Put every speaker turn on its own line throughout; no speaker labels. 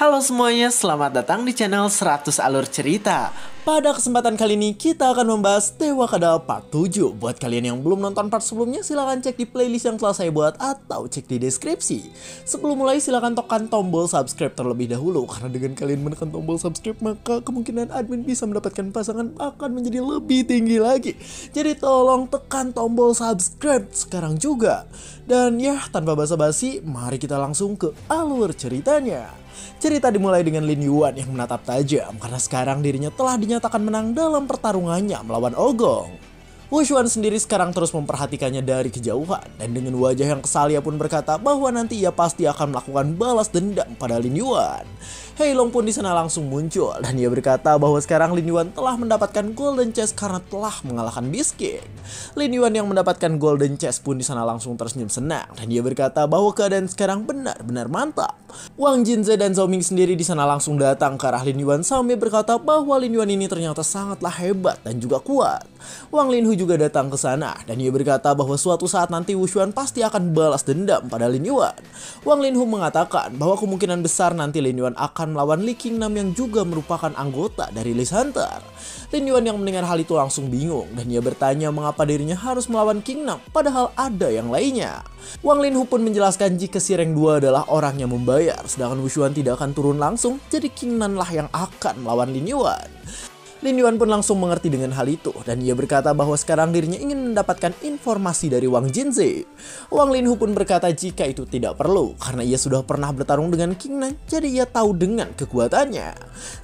Halo semuanya, selamat datang di channel 100 Alur Cerita. Pada kesempatan kali ini kita akan membahas Dewa Kadal Part 7. Buat kalian yang belum nonton part sebelumnya, silahkan cek di playlist yang telah saya buat atau cek di deskripsi. Sebelum mulai silahkan tekan tombol subscribe terlebih dahulu, karena dengan kalian menekan tombol subscribe maka kemungkinan admin bisa mendapatkan pasangan akan menjadi lebih tinggi lagi. Jadi tolong tekan tombol subscribe sekarang juga. Dan ya, tanpa basa-basi, mari kita langsung ke alur ceritanya. Cerita dimulai dengan Lin Yuan yang menatap tajam karena sekarang dirinya telah dinyatakan menang dalam pertarungannya melawan Ogong. Wu Xuan sendiri sekarang terus memperhatikannya dari kejauhan dan dengan wajah yang kesal ia pun berkata bahwa nanti ia pasti akan melakukan balas dendam pada Lin Yuan. Hei Long pun di sana langsung muncul dan ia berkata bahwa sekarang Lin Yuan telah mendapatkan Golden Chest karena telah mengalahkan Beast King. Lin Yuan yang mendapatkan Golden Chest pun di sana langsung tersenyum senang dan ia berkata bahwa keadaan sekarang benar-benar mantap. Wang Jinze dan Zhao Ming sendiri di sana langsung datang ke arah Lin Yuan sambil berkata bahwa Lin Yuan ini ternyata sangatlah hebat dan juga kuat. Wang Linhu juga datang ke sana dan ia berkata bahwa suatu saat nanti Wu Xuan pasti akan balas dendam pada Lin Yuan. Wang Linhu mengatakan bahwa kemungkinan besar nanti Lin Yuan akan melawan Li Qingnam yang juga merupakan anggota dari List Hunter. Lin Yuan yang mendengar hal itu langsung bingung dan ia bertanya mengapa dirinya harus melawan Qingnam padahal ada yang lainnya. Wang Linhu pun menjelaskan jika si Rank 2 adalah orang yang membayar sedangkan Wu Xuan tidak akan turun langsung, jadi Qingnan lah yang akan melawan Lin Yuan. Lin Yuan pun langsung mengerti dengan hal itu dan ia berkata bahwa sekarang dirinya ingin mendapatkan informasi dari Wang Jinze. Wang Linhu pun berkata jika itu tidak perlu karena ia sudah pernah bertarung dengan Qingnan, jadi ia tahu dengan kekuatannya.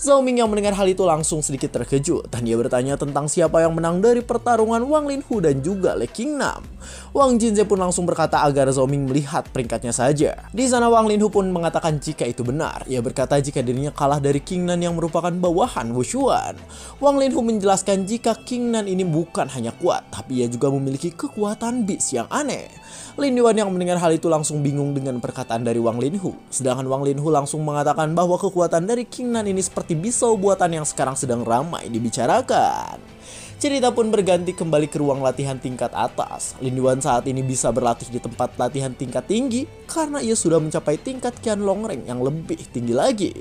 Zhao Ming yang mendengar hal itu langsung sedikit terkejut dan ia bertanya tentang siapa yang menang dari pertarungan Wang Linhu dan juga Li Qingnam. Wang Jinze pun langsung berkata agar Zhao Ming melihat peringkatnya saja. Di sana Wang Linhu pun mengatakan jika itu benar. Ia berkata jika dirinya kalah dari Qingnan yang merupakan bawahan Wu Xuan. Wang Linhu menjelaskan jika Qingnan ini bukan hanya kuat, tapi ia juga memiliki kekuatan beast yang aneh. Lin Yuan yang mendengar hal itu langsung bingung dengan perkataan dari Wang Linhu. Sedangkan Wang Linhu langsung mengatakan bahwa kekuatan dari Qingnan ini seperti pisau buatan yang sekarang sedang ramai dibicarakan. Cerita pun berganti kembali ke ruang latihan tingkat atas. Lin Yuan saat ini bisa berlatih di tempat latihan tingkat tinggi karena ia sudah mencapai tingkat Qianlong Rank yang lebih tinggi lagi.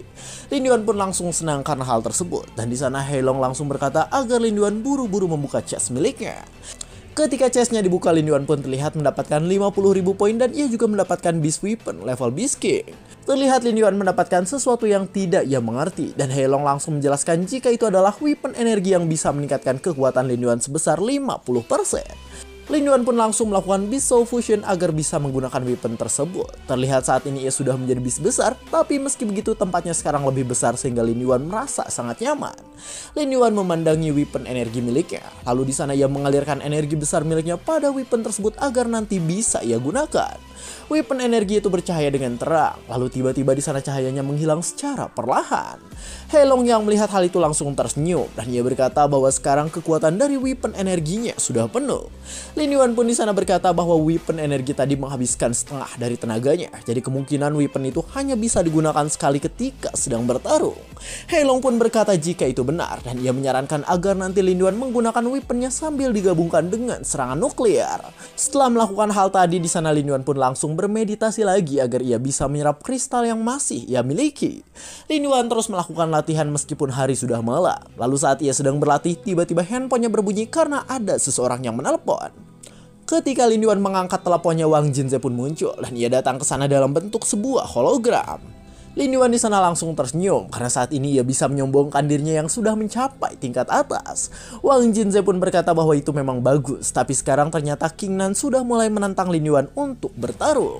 Lin Yuan pun langsung senang karena hal tersebut dan di sana Heilong langsung berkata agar Lin Yuan buru-buru membuka chest miliknya. Ketika chestnya dibuka, Lin Yuan pun terlihat mendapatkan 50.000 poin dan ia juga mendapatkan Beast Weapon level Beast King. Terlihat Lin Yuan mendapatkan sesuatu yang tidak ia mengerti dan Heilong langsung menjelaskan jika itu adalah weapon energi yang bisa meningkatkan kekuatan Lin Yuan sebesar 50%. Lin Yuan pun langsung melakukan Beast Soul Fusion agar bisa menggunakan weapon tersebut. Terlihat saat ini ia sudah menjadi beast besar, tapi meski begitu tempatnya sekarang lebih besar sehingga Lin Yuan merasa sangat nyaman. Lin Yuan memandangi weapon energi miliknya, lalu di sana ia mengalirkan energi besar miliknya pada weapon tersebut agar nanti bisa ia gunakan. Weapon energi itu bercahaya dengan terang, lalu tiba-tiba di sana cahayanya menghilang secara perlahan. Heilong yang melihat hal itu langsung tersenyum dan ia berkata bahwa sekarang kekuatan dari weapon energinya sudah penuh. Lin Yuan pun di sana berkata bahwa weapon energi tadi menghabiskan setengah dari tenaganya, jadi kemungkinan weapon itu hanya bisa digunakan sekali ketika sedang bertarung. Heilong pun berkata jika itu benar dan ia menyarankan agar nanti Lin Yuan menggunakan weaponnya sambil digabungkan dengan serangan nuklir. Setelah melakukan hal tadi di sana Lin Yuan pun langsung bermeditasi lagi agar ia bisa menyerap kristal yang masih ia miliki. Lin Yuan terus melakukan latihan meskipun hari sudah malam. Lalu saat ia sedang berlatih tiba-tiba handphonenya berbunyi karena ada seseorang yang menelpon. Ketika Lin Yuan mengangkat teleponnya, Wang Jinze pun muncul dan ia datang ke sana dalam bentuk sebuah hologram. Lin Yuan di sana langsung tersenyum karena saat ini ia bisa menyombongkan dirinya yang sudah mencapai tingkat atas. Wang Jinze pun berkata bahwa itu memang bagus, tapi sekarang ternyata Qingnan sudah mulai menantang Lin Yuan untuk bertarung.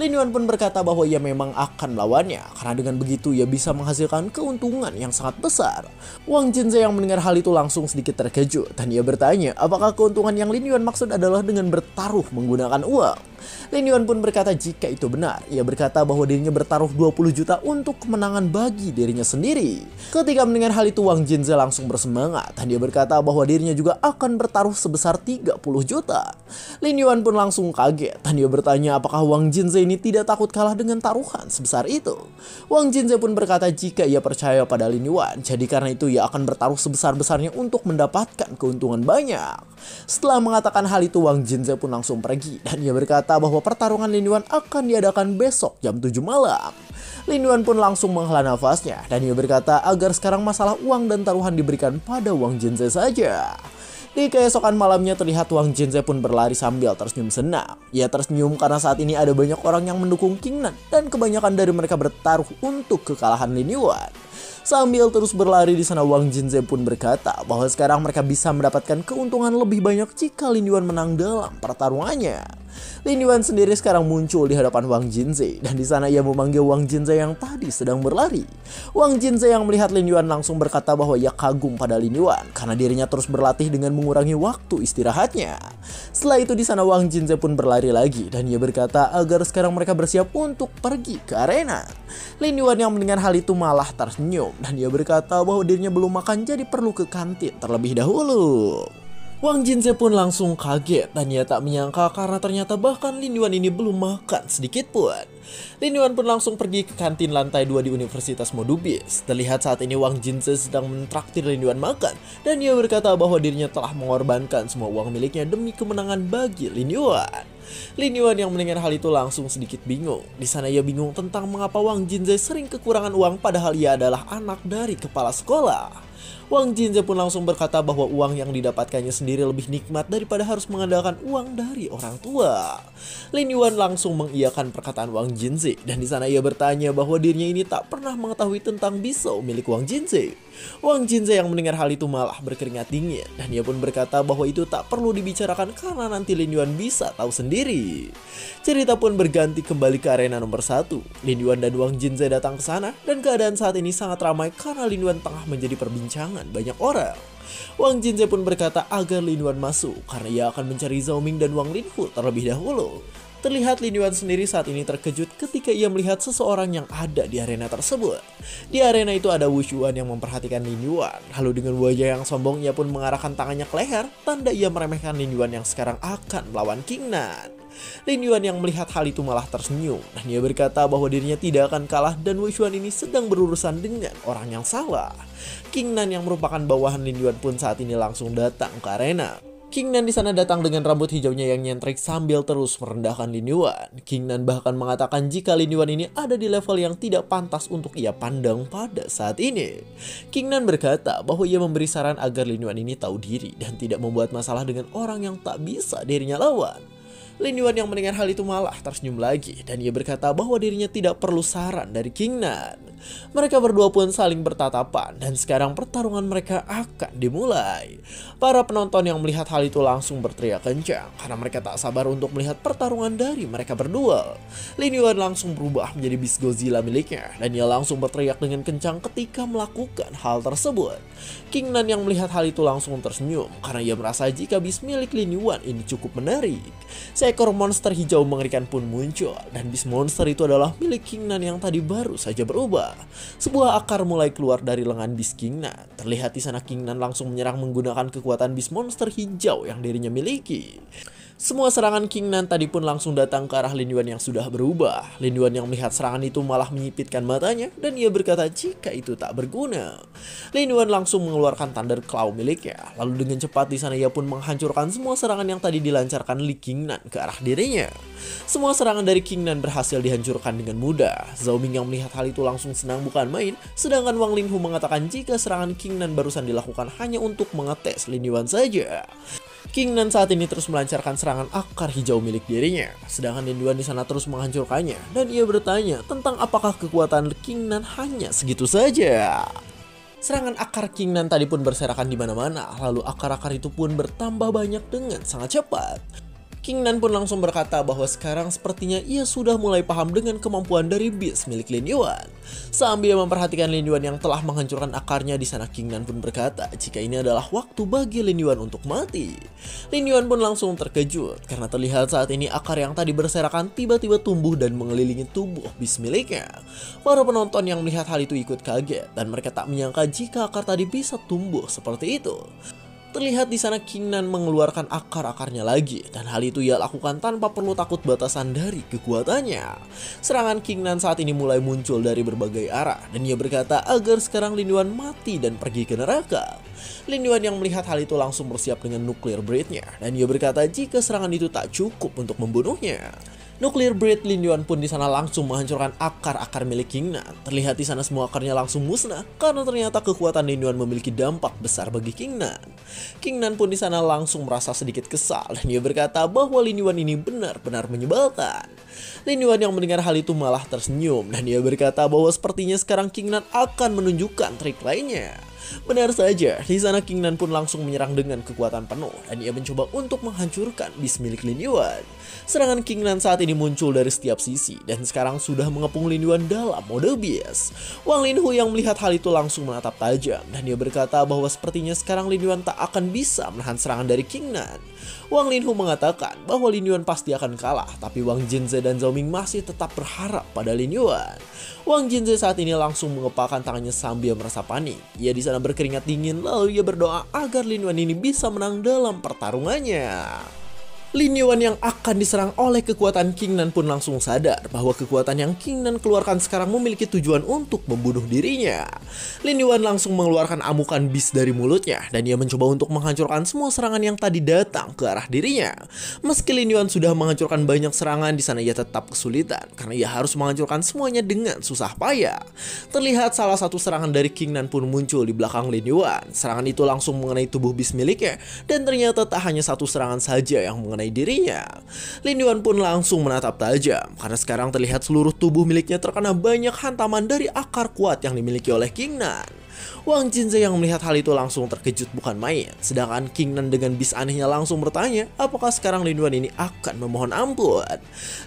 Lin Yuan pun berkata bahwa ia memang akan melawannya karena dengan begitu ia bisa menghasilkan keuntungan yang sangat besar. Wang Jinze yang mendengar hal itu langsung sedikit terkejut dan ia bertanya apakah keuntungan yang Lin Yuan maksud adalah dengan bertaruh menggunakan uang. Lin Yuan pun berkata jika itu benar. Ia berkata bahwa dirinya bertaruh 20 juta untuk kemenangan bagi dirinya sendiri. Ketika mendengar hal itu Wang Jinze langsung bersemangat dan dia berkata bahwa dirinya juga akan bertaruh sebesar 30 juta. Lin Yuan pun langsung kaget dan dia bertanya apakah Wang Jinze ini tidak takut kalah dengan taruhan sebesar itu. Wang Jinze pun berkata jika ia percaya pada Lin Yuan, jadi karena itu ia akan bertaruh sebesar-besarnya untuk mendapatkan keuntungan banyak. Setelah mengatakan hal itu Wang Jinze pun langsung pergi dan ia berkata bahwa pertarungan Lin Yuan akan diadakan besok jam 7 malam. Lin Yuan pun langsung menghela nafasnya dan ia berkata agar sekarang masalah uang dan taruhan diberikan pada Wang Jinze saja. Di keesokan malamnya terlihat Wang Jinze pun berlari sambil tersenyum senang. Ia tersenyum karena saat ini ada banyak orang yang mendukung King Nan dan kebanyakan dari mereka bertaruh untuk kekalahan Lin Yuan. Sambil terus berlari di sana Wang Jinze pun berkata bahwa sekarang mereka bisa mendapatkan keuntungan lebih banyak jika Lin Yuan menang dalam pertarungannya. Lin Yuan sendiri sekarang muncul di hadapan Wang Jinze dan di sana ia memanggil Wang Jinze yang tadi sedang berlari. Wang Jinze yang melihat Lin Yuan langsung berkata bahwa ia kagum pada Lin Yuan karena dirinya terus berlatih dengan mengurangi waktu istirahatnya. Setelah itu di sana Wang Jinze pun berlari lagi dan ia berkata agar sekarang mereka bersiap untuk pergi ke arena. Lin Yuan yang mendengar hal itu malah tersenyum dan ia berkata bahwa dirinya belum makan jadi perlu ke kantin terlebih dahulu. Wang Jinze pun langsung kaget dan ia tak menyangka karena ternyata bahkan Lin Yuan ini belum makan sedikit pun. Lin Yuan pun langsung pergi ke kantin lantai 2 di Universitas Modubis. Terlihat saat ini Wang Jinze sedang mentraktir Lin Yuan makan dan ia berkata bahwa dirinya telah mengorbankan semua uang miliknya demi kemenangan bagi Lin Yuan. Lin Yuan yang mendengar hal itu langsung sedikit bingung. Di sana ia bingung tentang mengapa Wang Jinze sering kekurangan uang padahal ia adalah anak dari kepala sekolah. Wang Jinze pun langsung berkata bahwa uang yang didapatkannya sendiri lebih nikmat daripada harus mengandalkan uang dari orang tua. Lin Yuan langsung mengiyakan perkataan Wang Jinze dan di sana ia bertanya bahwa dirinya ini tak pernah mengetahui tentang pisau milik Wang Jinze. Wang Jinze yang mendengar hal itu malah berkeringat dingin dan ia pun berkata bahwa itu tak perlu dibicarakan karena nanti Lin Yuan bisa tahu sendiri. Cerita pun berganti kembali ke arena nomor 1. Lin Yuan dan Wang Jinze datang ke sana dan keadaan saat ini sangat ramai karena Lin Yuan tengah menjadi perbincangan banyak orang. Wang Jinze pun berkata agar Lin Yuan masuk karena ia akan mencari Zhao Ming dan Wang Linhu terlebih dahulu. Terlihat Lin Yuan sendiri saat ini terkejut ketika ia melihat seseorang yang ada di arena tersebut. Di arena itu ada Wu Xuan yang memperhatikan Lin Yuan. Lalu dengan wajah yang sombong ia pun mengarahkan tangannya ke leher, tanda ia meremehkan Lin Yuan yang sekarang akan melawan King Nan. Lin Yuan yang melihat hal itu malah tersenyum dan ia berkata bahwa dirinya tidak akan kalah dan Wu Xuan ini sedang berurusan dengan orang yang salah. King Nan yang merupakan bawahan Lin Yuan pun saat ini langsung datang ke arena. King Nan di sana datang dengan rambut hijaunya yang nyentrik sambil terus merendahkan Lin Yuan. King Nan bahkan mengatakan jika Lin Yuan ini ada di level yang tidak pantas untuk ia pandang pada saat ini. King Nan berkata bahwa ia memberi saran agar Lin Yuan ini tahu diri dan tidak membuat masalah dengan orang yang tak bisa dirinya lawan. Lin Yuan yang mendengar hal itu malah tersenyum lagi dan ia berkata bahwa dirinya tidak perlu saran dari King Nan. Mereka berdua pun saling bertatapan dan sekarang pertarungan mereka akan dimulai. Para penonton yang melihat hal itu langsung berteriak kencang karena mereka tak sabar untuk melihat pertarungan dari mereka berdua. Lin Yuan langsung berubah menjadi bis Godzilla miliknya dan ia langsung berteriak dengan kencang ketika melakukan hal tersebut. King Nan yang melihat hal itu langsung tersenyum karena ia merasa jika bis milik Lin Yuan ini cukup menarik. Seekor monster hijau mengerikan pun muncul dan bis monster itu adalah milik King Nan yang tadi baru saja berubah. Sebuah akar mulai keluar dari lengan bis King Nan. Terlihat di sana King Nan langsung menyerang menggunakan kekuatan bis monster hijau yang dirinya miliki. Semua serangan King Nan tadi pun langsung datang ke arah Lin Yuan yang sudah berubah. Lin Yuan yang melihat serangan itu malah menyipitkan matanya dan ia berkata jika itu tak berguna. Lin Yuan langsung mengeluarkan Thunder Claw miliknya. Lalu dengan cepat di sana ia pun menghancurkan semua serangan yang tadi dilancarkan Li King Nan ke arah dirinya. Semua serangan dari King Nan berhasil dihancurkan dengan mudah. Zhao Ming yang melihat hal itu langsung senang bukan main, sedangkan Wang Linhu mengatakan jika serangan King Nan barusan dilakukan hanya untuk mengetes Lin Yuan saja. King Nan saat ini terus melancarkan serangan akar hijau milik dirinya, sedangkan Lin Yuan di sana terus menghancurkannya dan ia bertanya tentang apakah kekuatan King Nan hanya segitu saja. Serangan akar King Nan tadi pun berserakan di mana-mana, lalu akar-akar itu pun bertambah banyak dengan sangat cepat. King Nan pun langsung berkata bahwa sekarang sepertinya ia sudah mulai paham dengan kemampuan dari bis milik Lin Yuan. Sambil memperhatikan Lin Yuan yang telah menghancurkan akarnya di sana, King Nan pun berkata jika ini adalah waktu bagi Lin Yuan untuk mati. Lin Yuan pun langsung terkejut karena terlihat saat ini akar yang tadi berserakan tiba-tiba tumbuh dan mengelilingi tubuh bis miliknya. Para penonton yang melihat hal itu ikut kaget dan mereka tak menyangka jika akar tadi bisa tumbuh seperti itu. Terlihat di sana King Nan mengeluarkan akar-akarnya lagi dan hal itu ia lakukan tanpa perlu takut batasan dari kekuatannya. Serangan King Nan saat ini mulai muncul dari berbagai arah dan ia berkata agar sekarang Lin Yuan mati dan pergi ke neraka. Lin Yuan yang melihat hal itu langsung bersiap dengan nuclear blade-nya dan ia berkata jika serangan itu tak cukup untuk membunuhnya. Nuclear Breed Lin Yuan pun di sana langsung menghancurkan akar-akar milik King Nan. Terlihat di sana semua akarnya langsung musnah karena ternyata kekuatan Lin Yuan memiliki dampak besar bagi King Nan. King Nan pun di sana langsung merasa sedikit kesal dan dia berkata bahwa Lin Yuan ini benar-benar menyebalkan. Lin Yuan yang mendengar hal itu malah tersenyum dan dia berkata bahwa sepertinya sekarang King Nan akan menunjukkan trik lainnya. Benar saja, di sana King Nan pun langsung menyerang dengan kekuatan penuh dan ia mencoba untuk menghancurkan bis milik Lin Yuan. Serangan King Nan saat ini muncul dari setiap sisi dan sekarang sudah mengepung Lin Yuan dalam mode bis. Wang Linhu yang melihat hal itu langsung menatap tajam dan dia berkata bahwa sepertinya sekarang Lin Yuan tak akan bisa menahan serangan dari King Nan. Wang Linhu mengatakan bahwa Lin Yuan pasti akan kalah, tapi Wang Jinze dan Zhao Ming masih tetap berharap pada Lin Yuan. Wang Jinze saat ini langsung mengepalkan tangannya sambil merasa panik. Ia di sana berkeringat dingin lalu ia berdoa agar Lin Yuan ini bisa menang dalam pertarungannya. Lin Yuan yang akan diserang oleh kekuatan King Nan pun langsung sadar bahwa kekuatan yang King Nan keluarkan sekarang memiliki tujuan untuk membunuh dirinya. Lin Yuan langsung mengeluarkan amukan bis dari mulutnya dan ia mencoba untuk menghancurkan semua serangan yang tadi datang ke arah dirinya. Meski Lin Yuan sudah menghancurkan banyak serangan, di sana ia tetap kesulitan karena ia harus menghancurkan semuanya dengan susah payah. Terlihat salah satu serangan dari King Nan pun muncul di belakang Lin Yuan. Serangan itu langsung mengenai tubuh bis miliknya dan ternyata tak hanya satu serangan saja yang mengenai dirinya. Lin Yuan pun langsung menatap tajam karena sekarang terlihat seluruh tubuh miliknya terkena banyak hantaman dari akar kuat yang dimiliki oleh King Nan. Wang Jinze yang melihat hal itu langsung terkejut bukan main. Sedangkan King Nan dengan bis anehnya langsung bertanya apakah sekarang Lin Yuan ini akan memohon ampun.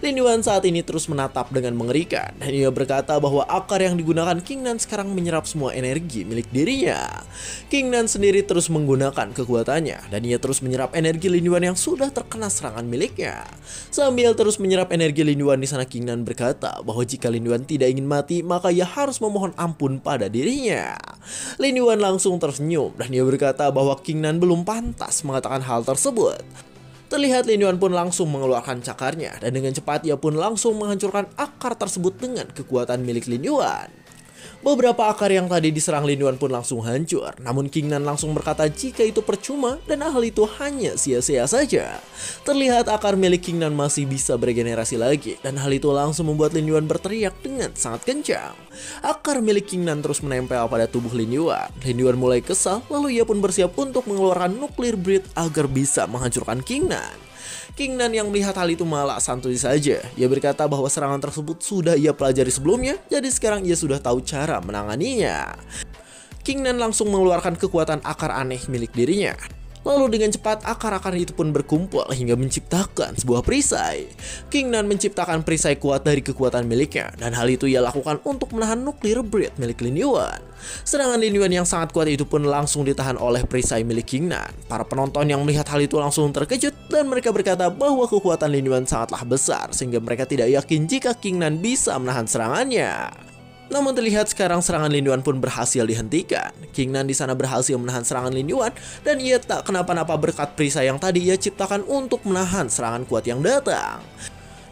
Lin Yuan saat ini terus menatap dengan mengerikan dan ia berkata bahwa akar yang digunakan King Nan sekarang menyerap semua energi milik dirinya. King Nan sendiri terus menggunakan kekuatannya dan ia terus menyerap energi Lin Yuan yang sudah terkena serangan miliknya. Sambil terus menyerap energi Lin Yuan, di sana King Nan berkata bahwa jika Lin Yuan tidak ingin mati maka ia harus memohon ampun pada dirinya. Lin Yuan langsung tersenyum dan dia berkata bahwa King Nan belum pantas mengatakan hal tersebut. Terlihat Lin Yuan pun langsung mengeluarkan cakarnya dan dengan cepat ia pun langsung menghancurkan akar tersebut dengan kekuatan milik Lin Yuan. Beberapa akar yang tadi diserang Lin Yuan pun langsung hancur. Namun King Nan langsung berkata jika itu percuma dan hal itu hanya sia-sia saja. Terlihat akar milik King Nan masih bisa beregenerasi lagi dan hal itu langsung membuat Lin Yuan berteriak dengan sangat kencang. Akar milik King Nan terus menempel pada tubuh Lin Yuan. Lin Yuan mulai kesal lalu ia pun bersiap untuk mengeluarkan Nuclear Breed agar bisa menghancurkan King Nan. King Nan yang melihat hal itu malah santuy saja. Ia berkata bahwa serangan tersebut sudah ia pelajari sebelumnya, jadi sekarang ia sudah tahu cara menanganinya. King Nan langsung mengeluarkan kekuatan akar aneh milik dirinya. Lalu dengan cepat akar-akar itu pun berkumpul hingga menciptakan sebuah perisai. King Nan menciptakan perisai kuat dari kekuatan miliknya dan hal itu ia lakukan untuk menahan Nuclear Breed milik Lin Yuan. Serangan Lin Yuan yang sangat kuat itu pun langsung ditahan oleh perisai milik King Nan. Para penonton yang melihat hal itu langsung terkejut dan mereka berkata bahwa kekuatan Lin Yuan sangatlah besar sehingga mereka tidak yakin jika King Nan bisa menahan serangannya. Namun terlihat sekarang serangan Lin Yuan pun berhasil dihentikan. King Nan di sana berhasil menahan serangan Lin Yuan dan ia tak kenapa-napa berkat perisai yang tadi ia ciptakan untuk menahan serangan kuat yang datang.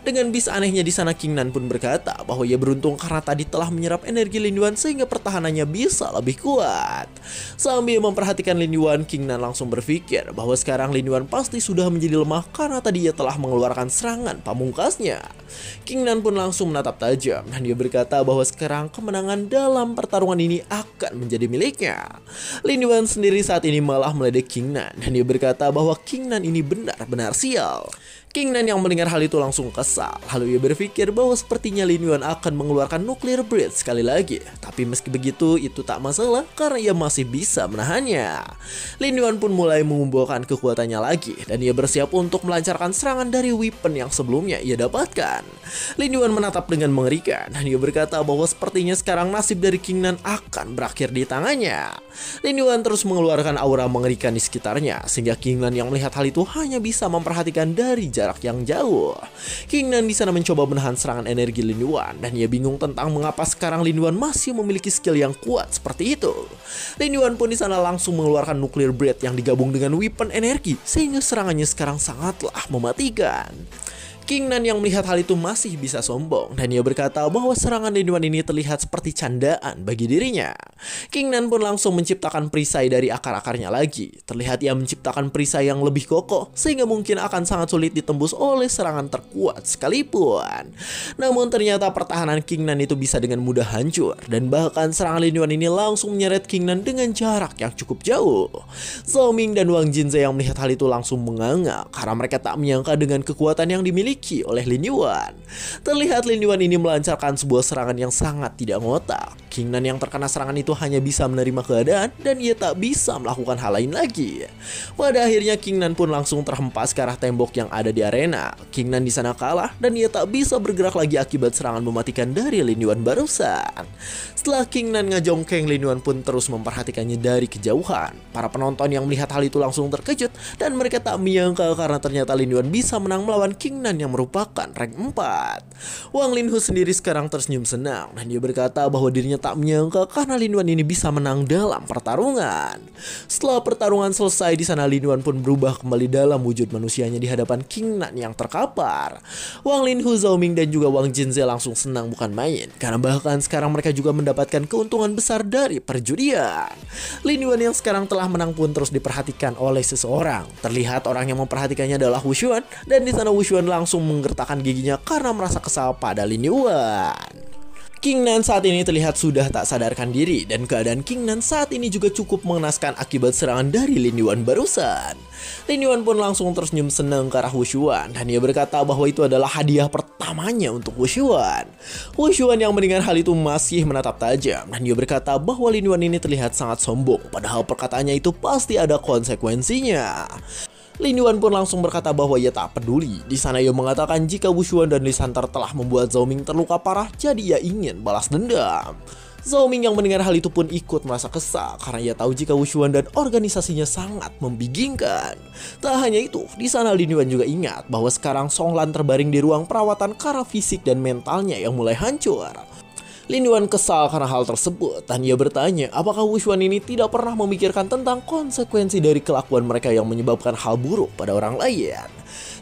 Dengan bis anehnya di sana King Nan pun berkata bahwa ia beruntung karena tadi telah menyerap energi Lin Yuan sehingga pertahanannya bisa lebih kuat. Sambil memperhatikan Lin Yuan, King Nan langsung berpikir bahwa sekarang Lin Yuan pasti sudah menjadi lemah karena tadi ia telah mengeluarkan serangan pamungkasnya. King Nan pun langsung menatap tajam dan dia berkata bahwa sekarang kemenangan dalam pertarungan ini akan menjadi miliknya. Lin Yuan sendiri saat ini malah meledek King Nan dan dia berkata bahwa King Nan ini benar-benar sial. King Nan yang mendengar hal itu langsung kesal. Lalu ia berpikir bahwa sepertinya Lin Yuan akan mengeluarkan Nuclear Breed sekali lagi. Tapi meski begitu itu tak masalah karena ia masih bisa menahannya. Lin Yuan pun mulai mengumpulkan kekuatannya lagi dan ia bersiap untuk melancarkan serangan dari weapon yang sebelumnya ia dapatkan. Lin Yuan menatap dengan mengerikan dan ia berkata bahwa sepertinya sekarang nasib dari King Nan akan berakhir di tangannya. Lin Yuan terus mengeluarkan aura mengerikan di sekitarnya sehingga King Nan yang melihat hal itu hanya bisa memperhatikan dari jarak yang jauh. King Nan di sana mencoba menahan serangan energi Lin Yuan dan ia bingung tentang mengapa sekarang Lin Yuan masih memiliki skill yang kuat seperti itu. Lin Yuan pun di sana langsung mengeluarkan Nuclear Breed yang digabung dengan weapon energi sehingga serangannya sekarang sangatlah mematikan. King Nan yang melihat hal itu masih bisa sombong dan ia berkata bahwa serangan Lin Yuan ini terlihat seperti candaan bagi dirinya. King Nan pun langsung menciptakan perisai dari akar-akarnya lagi. Terlihat ia menciptakan perisai yang lebih kokoh sehingga mungkin akan sangat sulit ditembus oleh serangan terkuat sekalipun. Namun ternyata pertahanan King Nan itu bisa dengan mudah hancur dan bahkan serangan Lin Yuan ini langsung menyeret King Nan dengan jarak yang cukup jauh. Zhao Ming dan Wang Jinze yang melihat hal itu langsung menganga karena mereka tak menyangka dengan kekuatan yang dimiliki oleh Lin Yuan. Terlihat Lin Yuan ini melancarkan sebuah serangan yang sangat tidak ngotak. King Nan yang terkena serangan itu hanya bisa menerima keadaan dan ia tak bisa melakukan hal lain lagi. Pada akhirnya King Nan pun langsung terhempas ke arah tembok yang ada di arena. King Nan di sana kalah dan ia tak bisa bergerak lagi akibat serangan mematikan dari Lin Yuan barusan. Setelah King Nan ngajongkeng, Lin Yuan pun terus memperhatikannya dari kejauhan. Para penonton yang melihat hal itu langsung terkejut dan mereka tak menyangka karena ternyata Lin Yuan bisa menang melawan King Nan yang merupakan rank 4. Wang Linhu sendiri sekarang tersenyum senang dan dia berkata bahwa dirinya tak menyangka karena Lin Yuan ini bisa menang dalam pertarungan. Setelah pertarungan selesai di sana, Lin Yuan pun berubah kembali dalam wujud manusianya di hadapan King Nan yang terkapar. Wang Linhu, Zhao Ming dan juga Wang Jinze langsung senang bukan main karena bahkan sekarang mereka juga mendapatkan keuntungan besar dari perjudian. Lin Yuan yang sekarang telah menang pun terus diperhatikan oleh seseorang. Terlihat orang yang memperhatikannya adalah Wu Xuan dan di sana Wu Xuan langsung menggertakkan giginya karena merasa kesal pada Lin Yuan. King Nan saat ini terlihat sudah tak sadarkan diri dan keadaan King Nan saat ini juga cukup mengenaskan akibat serangan dari Lin Yuan barusan. Lin Yuan pun langsung tersenyum senang ke arah Wu Xuan dan ia berkata bahwa itu adalah hadiah pertamanya untuk Wu Xuan. Wu Xuan yang mendengar hal itu masih menatap tajam dan ia berkata bahwa Lin Yuan ini terlihat sangat sombong padahal perkataannya itu pasti ada konsekuensinya. Lin Yuan pun langsung berkata bahwa ia tak peduli. Di sana ia mengatakan jika Wu Xuan dan Lee Santer telah membuat Zhao Ming terluka parah, jadi ia ingin balas dendam. Zhao Ming yang mendengar hal itu pun ikut merasa kesal karena ia tahu jika Wu Xuan dan organisasinya sangat membingungkan. Tak hanya itu, di sana Lin Yuan juga ingat bahwa sekarang Song Lan terbaring di ruang perawatan karena fisik dan mentalnya yang mulai hancur. Lin Yuan kesal karena hal tersebut dan ia bertanya apakah Wu Xuan ini tidak pernah memikirkan tentang konsekuensi dari kelakuan mereka yang menyebabkan hal buruk pada orang lain.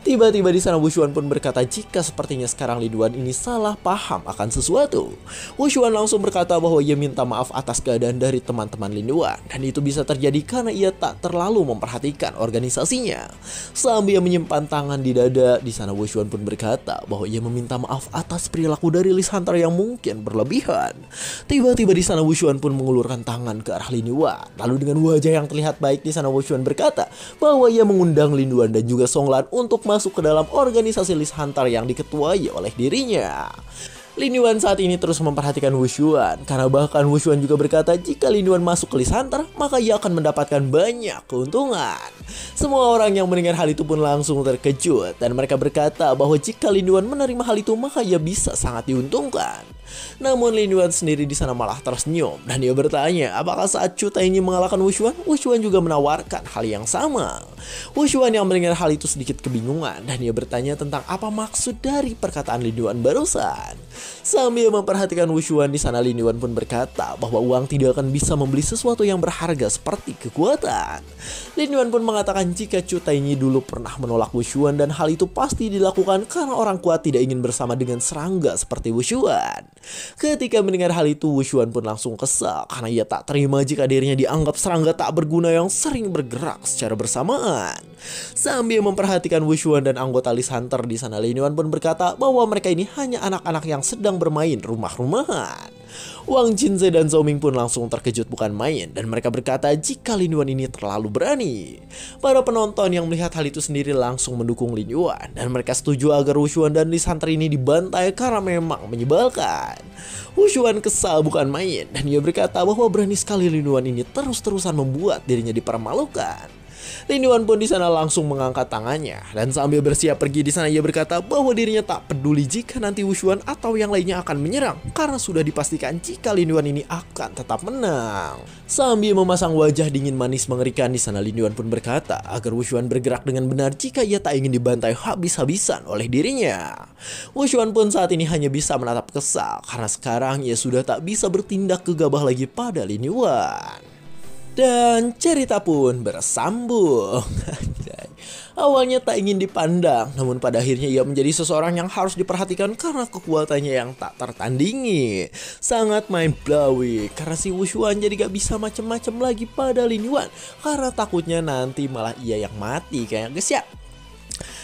Tiba-tiba di sana Wu Xuan pun berkata jika sepertinya sekarang Lin Yuan ini salah paham akan sesuatu. Wu Xuan langsung berkata bahwa ia minta maaf atas keadaan dari teman-teman Lin Yuan dan itu bisa terjadi karena ia tak terlalu memperhatikan organisasinya. Sambil menyimpan tangan di dada, di sana Wu Xuan pun berkata bahwa ia meminta maaf atas perilaku dari Lee Santer yang mungkin berlebihan. Tiba-tiba di sana Wu Xuan pun mengulurkan tangan ke arah Lin Yuan. Lalu dengan wajah yang terlihat baik di sana Wu Xuan berkata bahwa ia mengundang Lin Yuan dan juga Song Lan untuk masuk ke dalam organisasi Lee Santer yang diketuai oleh dirinya. Lin Yuan saat ini terus memperhatikan Wu Xuan karena bahkan Wu Xuan juga berkata jika Lin Yuan masuk ke Lee Santer maka ia akan mendapatkan banyak keuntungan. Semua orang yang mendengar hal itu pun langsung terkejut dan mereka berkata bahwa jika Lin Yuan menerima hal itu maka ia bisa sangat diuntungkan. Namun Lin Yuan sendiri di sana malah tersenyum dan dia bertanya apakah saat Chu Tainyi mengalahkan Wu Xuan juga menawarkan hal yang sama. Wu Xuan yang mendengar hal itu sedikit kebingungan dan dia bertanya tentang apa maksud dari perkataan Lin Yuan barusan. Sambil memperhatikan Wu Xuan di sana Lin Yuan pun berkata bahwa uang tidak akan bisa membeli sesuatu yang berharga seperti kekuatan. Lin Yuan pun mengatakan jika Chu Tainyi dulu pernah menolak Wu Xuan dan hal itu pasti dilakukan karena orang kuat tidak ingin bersama dengan serangga seperti Wu Xuan. Ketika mendengar hal itu Wu Xuan pun langsung kesal karena ia tak terima jika dirinya dianggap serangga tak berguna yang sering bergerak secara bersamaan. Sambil memperhatikan Wu Xuan dan anggota Lee Santer di sana Lin Yuan pun berkata bahwa mereka ini hanya anak-anak yang sedang bermain rumah-rumahan. Wang Jinze dan Zhao Ming pun langsung terkejut bukan main dan mereka berkata jika Lin Yuan ini terlalu berani. Para penonton yang melihat hal itu sendiri langsung mendukung Lin Yuan dan mereka setuju agar Wu Xuan dan Lee Santer ini dibantai karena memang menyebalkan. Wu Xuan kesal bukan main dan ia berkata bahwa berani sekali Lin Yuan ini terus-terusan membuat dirinya dipermalukan. Lin Yuan pun di sana langsung mengangkat tangannya dan sambil bersiap pergi di sana ia berkata bahwa dirinya tak peduli jika nanti Wu Xuan atau yang lainnya akan menyerang karena sudah dipastikan jika Lin Yuan ini akan tetap menang. Sambil memasang wajah dingin manis mengerikan di sana Lin Yuan pun berkata agar Wu Xuan bergerak dengan benar jika ia tak ingin dibantai habis-habisan oleh dirinya. Wu Xuan pun saat ini hanya bisa menatap kesal karena sekarang ia sudah tak bisa bertindak gegabah lagi pada Lin Yuan. Dan cerita pun bersambung. anjay. Awalnya tak ingin dipandang, namun pada akhirnya ia menjadi seseorang yang harus diperhatikan karena kekuatannya yang tak tertandingi. Sangat mind blowing karena si Wushuan jadi gak bisa macem-macem lagi pada Lin Yuan karena takutnya nanti malah ia yang mati kayak guys ya.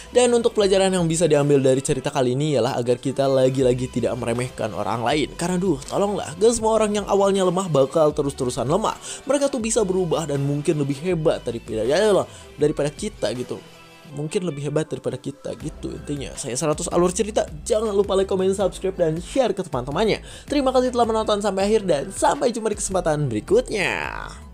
Dan untuk pelajaran yang bisa diambil dari cerita kali ini ialah agar kita lagi-lagi tidak meremehkan orang lain. Karena tolonglah, gak semua orang yang awalnya lemah bakal terus-terusan lemah. Mereka tuh bisa berubah dan mungkin lebih hebat daripada kita gitu. Mungkin lebih hebat daripada kita gitu intinya. Saya 100 alur cerita. Jangan lupa like, comment, subscribe, dan share ke teman-temannya. Terima kasih telah menonton sampai akhir dan sampai jumpa di kesempatan berikutnya.